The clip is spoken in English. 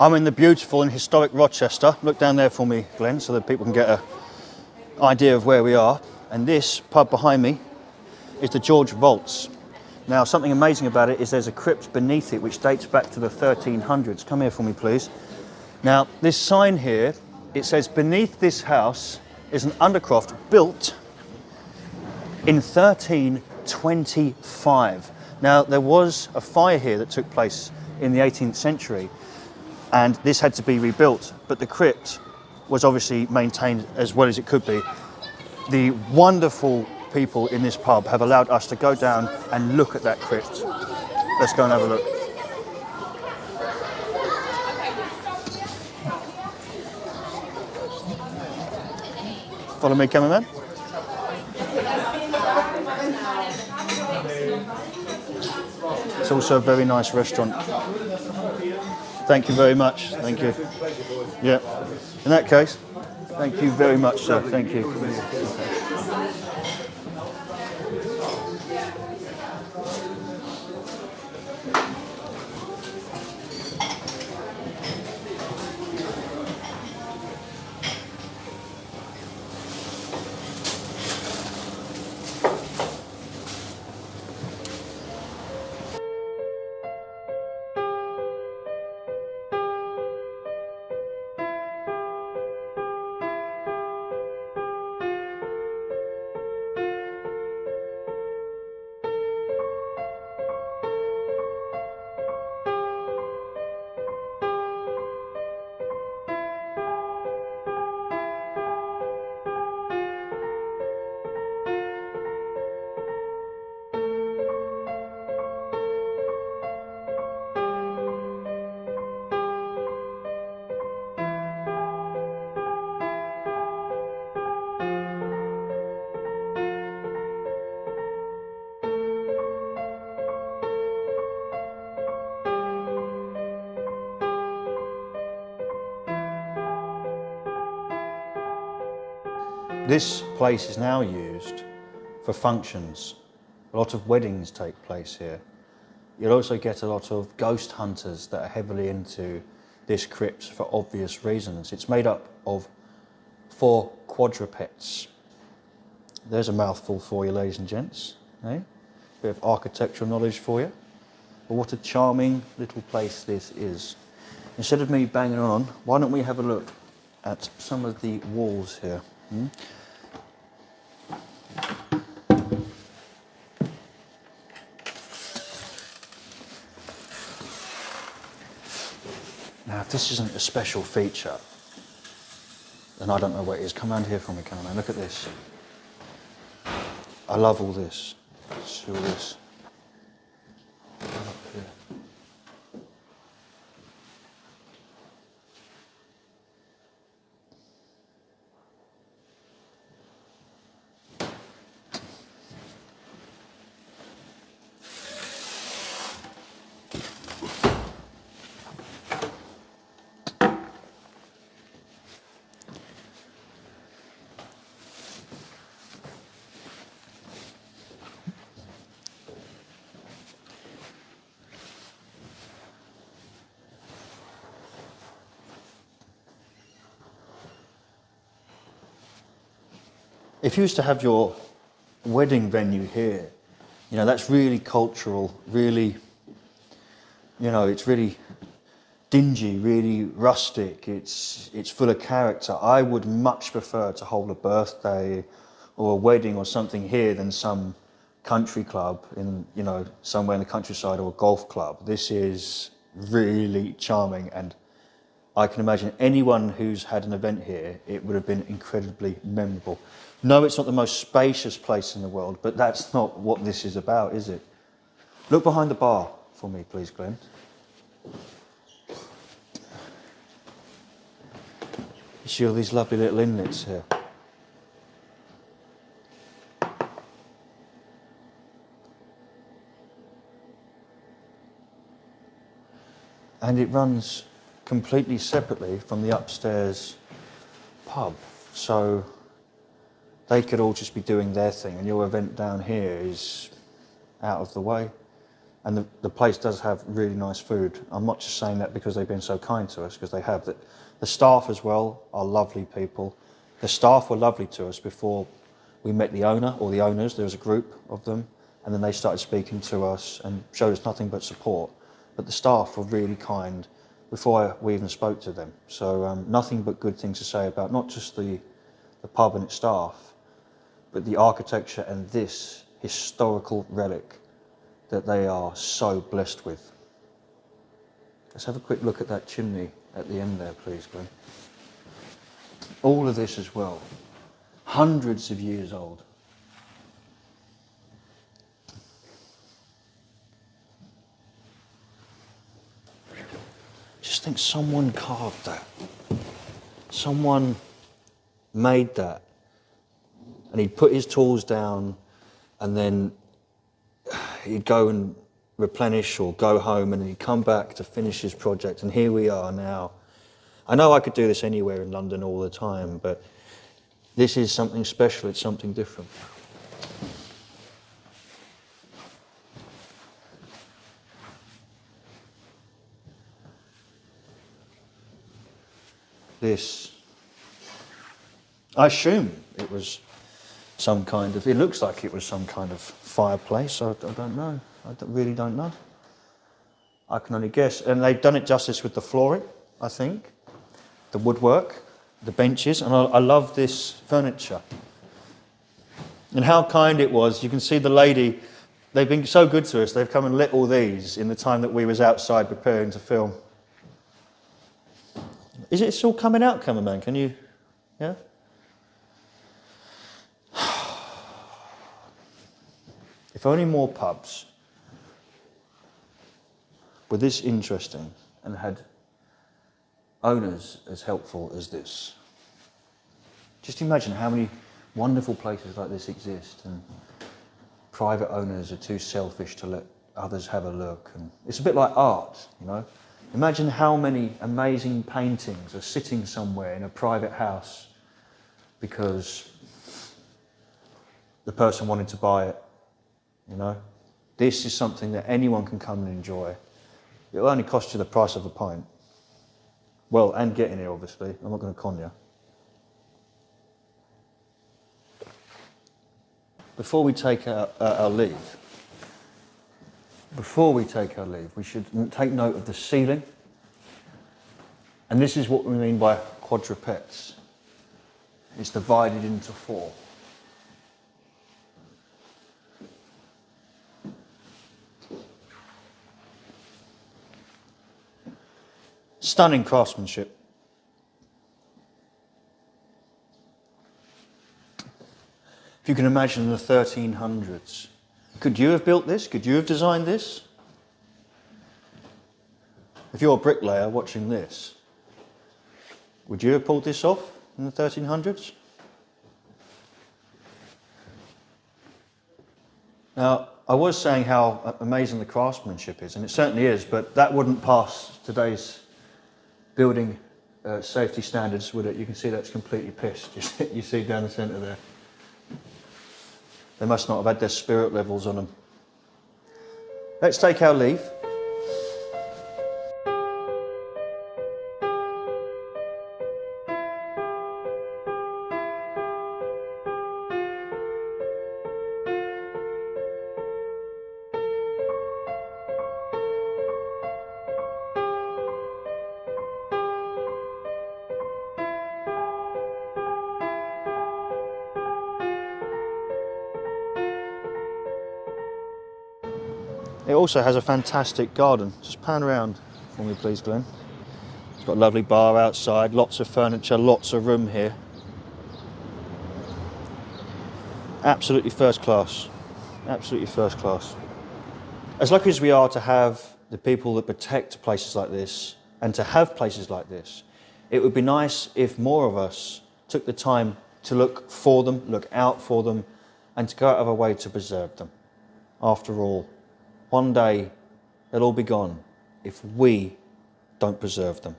I'm in the beautiful and historic Rochester. Look down there for me, Glenn, so that people can get an idea of where we are. And this pub behind me is the George Vaults. Now, something amazing about it is there's a crypt beneath it which dates back to the 1300s. Come here for me, please. Now, this sign here, it says, beneath this house is an undercroft built in 1325. Now, there was a fire here that took place in the 18th century, and this had to be rebuilt, but the crypt was obviously maintained as well as it could be. The wonderful people in this pub have allowed us to go down and look at that crypt. Let's go and have a look. Follow me, cameraman. It's also a very nice restaurant. Thank you very much. Thank you. Yeah. In that case, thank you very much, sir. Thank you. This place is now used for functions. A lot of weddings take place here. You'll also get a lot of ghost hunters that are heavily into this crypt for obvious reasons. It's made up of 4 quadrupeds. There's a mouthful for you, ladies and gents. Eh? Bit of architectural knowledge for you. But what a charming little place this is. Instead of me banging on, why don't we have a look at some of the walls here? Now, if this isn't a special feature, then I don't know what it is. Come round here for me, cameraman. Look at this. I love all this. See all this. Up here. If you used to have your wedding venue here, you know, that's really cultural, really, you know, it's really dingy, really rustic, it's full of character. I would much prefer to hold a birthday or a wedding or something here than some country club in, you know, somewhere in the countryside or a golf club. This is really charming, and I can imagine anyone who's had an event here, it would have been incredibly memorable. No, it's not the most spacious place in the world, but that's not what this is about, is it? Look behind the bar for me, please, Glenn. You see all these lovely little inlets here. And it runs completely separately from the upstairs pub. So they could all just be doing their thing, and your event down here is out of the way. And the place does have really nice food. I'm not just saying that because they've been so kind to us, because they have. The staff as well are lovely people. The staff were lovely to us before we met the owner, or the owners. There was a group of them, and then they started speaking to us and showed us nothing but support. But the staff were really kind before we even spoke to them. So nothing but good things to say about not just the pub and its staff, but the architecture and this historical relic that they are so blessed with. Let's have a quick look at that chimney at the end there, please, Glenn. All of this as well, hundreds of years old. Just think someone carved that. Someone made that. And he'd put his tools down and then he'd go and replenish or go home, and he'd come back to finish his project. And here we are now. I know I could do this anywhere in London all the time, but this is something special. It's something different. This, I assume it was some kind of, it looks like it was some kind of fireplace. I don't know. Really don't know. I can only guess. And they've done it justice with the flooring, I think, the woodwork, the benches, and I love this furniture. And how kind it was. You can see the lady, they've been so good to us. They've come and lit all these in the time that we was outside preparing to film. Is it still coming out, cameraman? Can you, yeah? If only more pubs were this interesting and had owners as helpful as this. Just imagine how many wonderful places like this exist, and private owners are too selfish to let others have a look. And it's a bit like art, you know. Imagine how many amazing paintings are sitting somewhere in a private house because the person wanted to buy it, you know. This is something that anyone can come and enjoy. It'll only cost you the price of a pint. Well, and getting here, obviously. I'm not going to con you. Before we take our leave, we should take note of the ceiling. And this is what we mean by quadrupeds. It's divided into 4. Stunning craftsmanship. If you can imagine the 1300s. Could you have built this? Could you have designed this? If you're a bricklayer watching this, would you have pulled this off in the 1300s? Now, I was saying how amazing the craftsmanship is, and it certainly is, but that wouldn't pass today's building safety standards, would it? You can see that's completely pissed. You see down the centre there. They must not have had their spirit levels on them. Let's take our leave. It also has a fantastic garden. Just pan around for me, please, Glenn. It's got a lovely bar outside, lots of furniture, lots of room here. Absolutely first class. Absolutely first class. As lucky as we are to have the people that protect places like this and to have places like this, it would be nice if more of us took the time to look for them, look out for them, and to go out of our way to preserve them. After all, one day they'll all be gone if we don't preserve them.